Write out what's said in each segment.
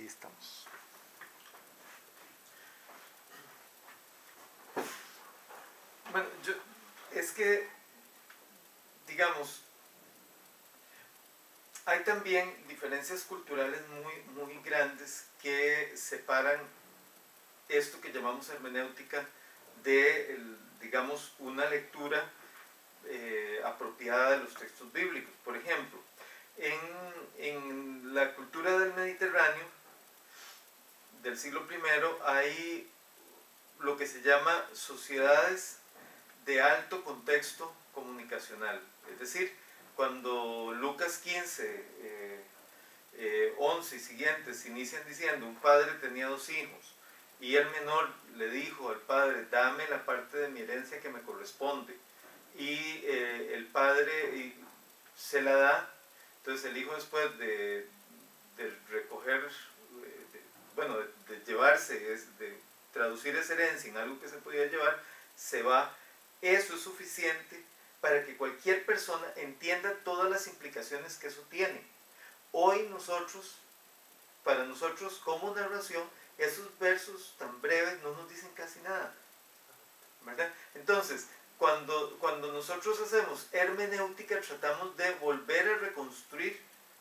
ahí estamos. Bueno, es que, digamos, hay también diferencias culturales muy grandes que separan esto que llamamos hermenéutica de, digamos, una lectura apropiada de los textos bíblicos. Por ejemplo, en la cultura del Mediterráneo del siglo I hay lo que se llama sociedades de alto contexto comunicacional. Es decir, cuando Lucas 15, 11 y siguientes inician diciendo un padre tenía 2 hijos y el menor le dijo al padre, dame la parte de mi herencia que me corresponde, y el padre se la da. Entonces el hijo, después de recoger, bueno, de llevarse, de traducir esa herencia en algo que se podía llevar, se va. Eso es suficiente para que cualquier persona entienda todas las implicaciones que eso tiene. Hoy para nosotros como narración, esos versos tan breves no nos dicen casi nada, ¿verdad? Entonces, cuando nosotros hacemos hermenéutica, tratamos de volver a reconstruir,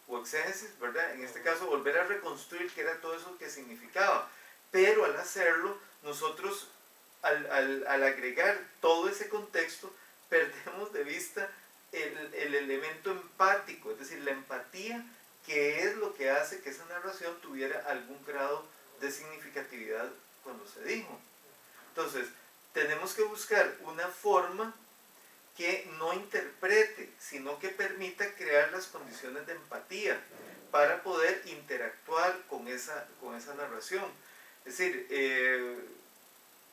o exégesis, ¿verdad? En este caso, volver a reconstruir qué era todo eso que significaba. Pero al hacerlo, nosotros, al agregar todo ese contexto, perdemos de vista el elemento empático, es decir, la empatía, que es lo que hace que esa narración tuviera algún grado de significatividad cuando se dijo. Entonces, tenemos que buscar una forma que no interprete, sino que permita crear las condiciones de empatía para poder interactuar con esa narración. Es decir,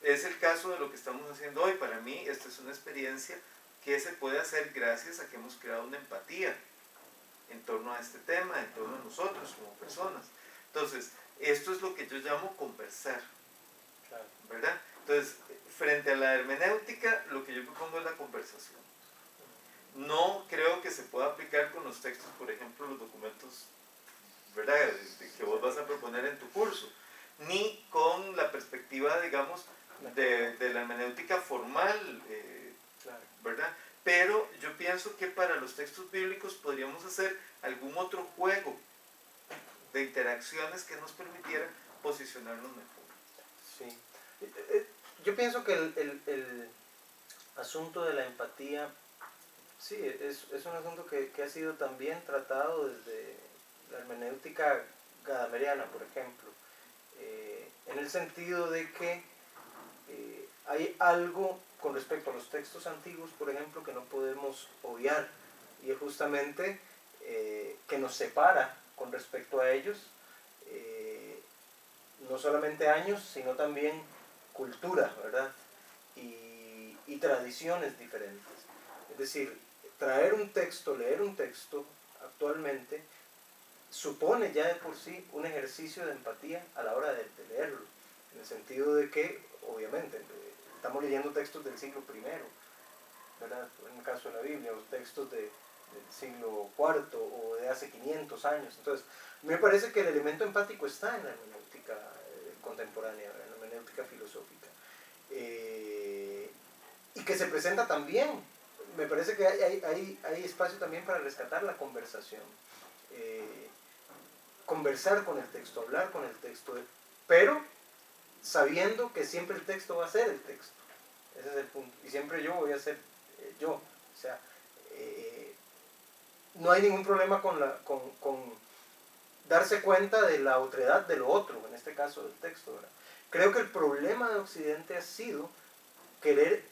es el caso de lo que estamos haciendo hoy. Para mí, esta es una experiencia que se puede hacer gracias a que hemos creado una empatía en torno a este tema, en torno a nosotros como personas. Entonces, esto es lo que yo llamo conversar, ¿verdad? Entonces, frente a la hermenéutica, lo que yo propongo es la conversación. No creo que se pueda aplicar con los textos, por ejemplo, los documentos, ¿verdad?, que vos vas a proponer en tu curso, ni con la perspectiva, digamos, de la hermenéutica formal, ¿verdad? Pero yo pienso que para los textos bíblicos podríamos hacer algún otro juego de interacciones que nos permitieran posicionarnos mejor. Sí. Yo pienso que el asunto de la empatía, sí, es un asunto que ha sido también tratado desde la hermenéutica gadameriana, por ejemplo, en el sentido de que hay algo con respecto a los textos antiguos, por ejemplo, que no podemos obviar, y es justamente que nos separa con respecto a ellos, no solamente años, sino también cultura, ¿verdad? Y tradiciones diferentes. Es decir, traer un texto, leer un texto actualmente, supone ya de por sí un ejercicio de empatía a la hora de leerlo, en el sentido de que, obviamente, estamos leyendo textos del siglo I, ¿verdad?, en el caso de la Biblia, o textos del siglo IV o de hace 500 años. Entonces, me parece que el elemento empático está en la hermenéutica contemporánea, en la hermenéutica filosófica, y que se presenta también. Me parece que hay espacio también para rescatar la conversación, conversar con el texto, hablar con el texto, pero sabiendo que siempre el texto va a ser el texto. Ese es el punto. Y siempre yo voy a ser yo. O sea, no hay ningún problema con darse cuenta de la otredad de lo otro, en este caso del texto, ¿verdad? Creo que el problema de Occidente ha sido querer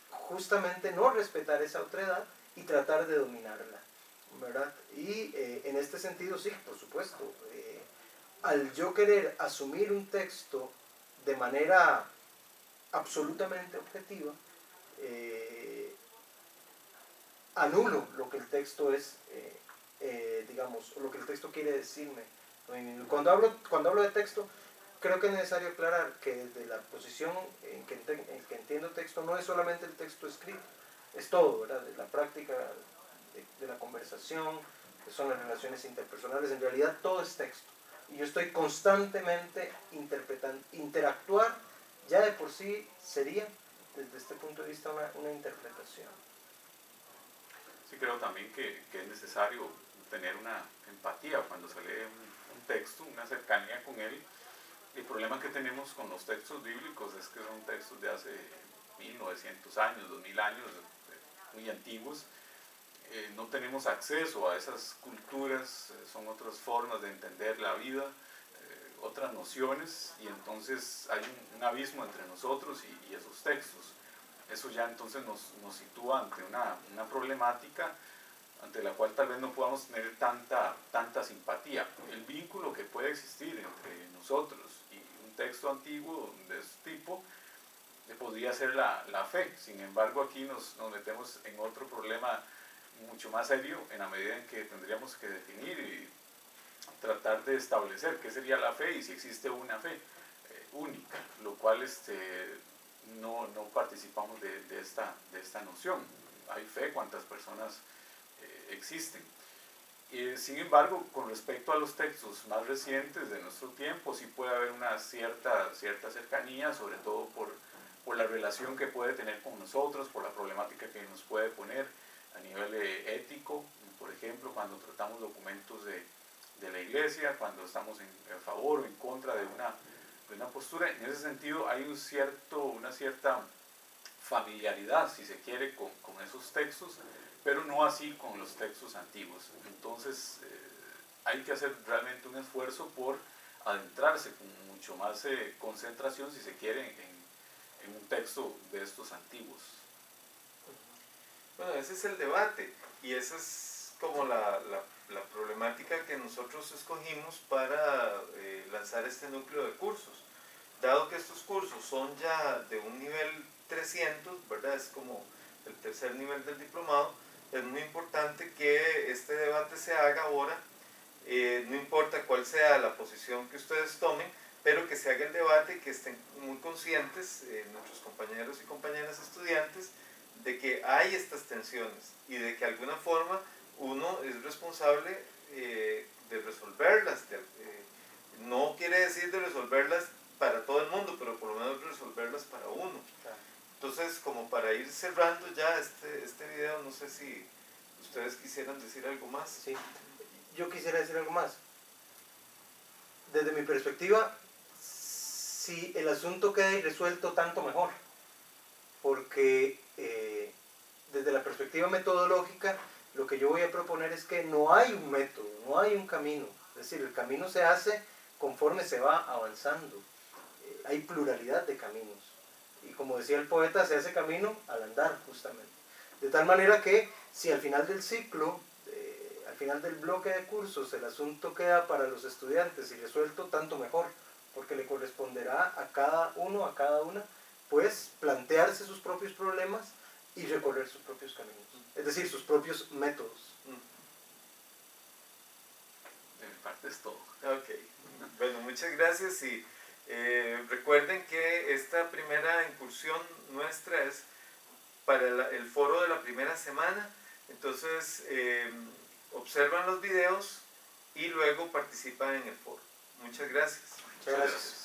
justamente no respetar esa otredad y tratar de dominarla, ¿verdad? Y en este sentido, sí, por supuesto, al yo querer asumir un texto de manera absolutamente objetiva, anulo lo que el texto es, digamos, lo que el texto quiere decirme. Cuando hablo de texto, creo que es necesario aclarar que desde la posición en que entiendo texto, no es solamente el texto escrito, es todo, ¿verdad? Es la práctica de la conversación, que son las relaciones interpersonales, en realidad todo es texto. y yo estoy constantemente interpretando. Interactuar ya de por sí sería, desde este punto de vista, una interpretación. Sí, creo también que es necesario tener una empatía cuando se lee un texto, una cercanía con él. El problema que tenemos con los textos bíblicos es que son textos de hace 1900 años, 2000 años, muy antiguos. No tenemos acceso a esas culturas, son otras formas de entender la vida, otras nociones, y entonces hay un abismo entre nosotros y esos textos. Eso ya entonces nos sitúa ante una problemática ante la cual tal vez no podamos tener tanta simpatía. El vínculo que puede existir entre nosotros y un texto antiguo de este tipo podría ser la fe. Sin embargo, aquí nos metemos en otro problema mucho más serio, en la medida en que tendríamos que definir y tratar de establecer qué sería la fe y si existe una fe única, lo cual no participamos de esta noción. Hay fe, cuántas personas existen. Sin embargo, con respecto a los textos más recientes de nuestro tiempo, sí puede haber una cierta cercanía, sobre todo por la relación que puede tener con nosotros, por la problemática que nos puede poner a nivel ético, por ejemplo, cuando tratamos documentos de la iglesia, cuando estamos a favor o en contra de una postura. En ese sentido hay una cierta familiaridad, si se quiere, con esos textos, pero no así con los textos antiguos. Entonces hay que hacer realmente un esfuerzo por adentrarse con mucho más concentración, si se quiere, en un texto de estos antiguos. Bueno, ese es el debate y esa es como la problemática que nosotros escogimos para lanzar este núcleo de cursos. Dado que estos cursos son ya de un nivel 300, ¿verdad? Es como el tercer nivel del diplomado, es muy importante que este debate se haga ahora, no importa cuál sea la posición que ustedes tomen, pero que se haga el debate, que estén muy conscientes nuestros compañeros y compañeras estudiantes de que hay estas tensiones y de que de alguna forma uno es responsable de resolverlas. No quiere decir de resolverlas para todo el mundo, pero por lo menos resolverlas para uno. Entonces, como para ir cerrando ya este video, no sé si ustedes quisieran decir algo más. Sí, yo quisiera decir algo más. Desde mi perspectiva, si el asunto queda irresuelto, tanto mejor. Porque desde la perspectiva metodológica, lo que yo voy a proponer es que no hay un método, no hay un camino. Es decir, el camino se hace conforme se va avanzando. Hay pluralidad de caminos. Y como decía el poeta, se hace camino al andar, justamente. De tal manera que si al final del ciclo, al final del bloque de cursos, el asunto queda para los estudiantes y resuelto, tanto mejor, porque le corresponderá a cada uno, a cada una, pues plantearse sus propios problemas y recorrer sus propios caminos, es decir, sus propios métodos. De mi parte es todo. Ok, bueno, muchas gracias y recuerden que esta primera incursión nuestra es para el foro de la primera semana, entonces observan los videos y luego participan en el foro. Muchas gracias. Muchas gracias.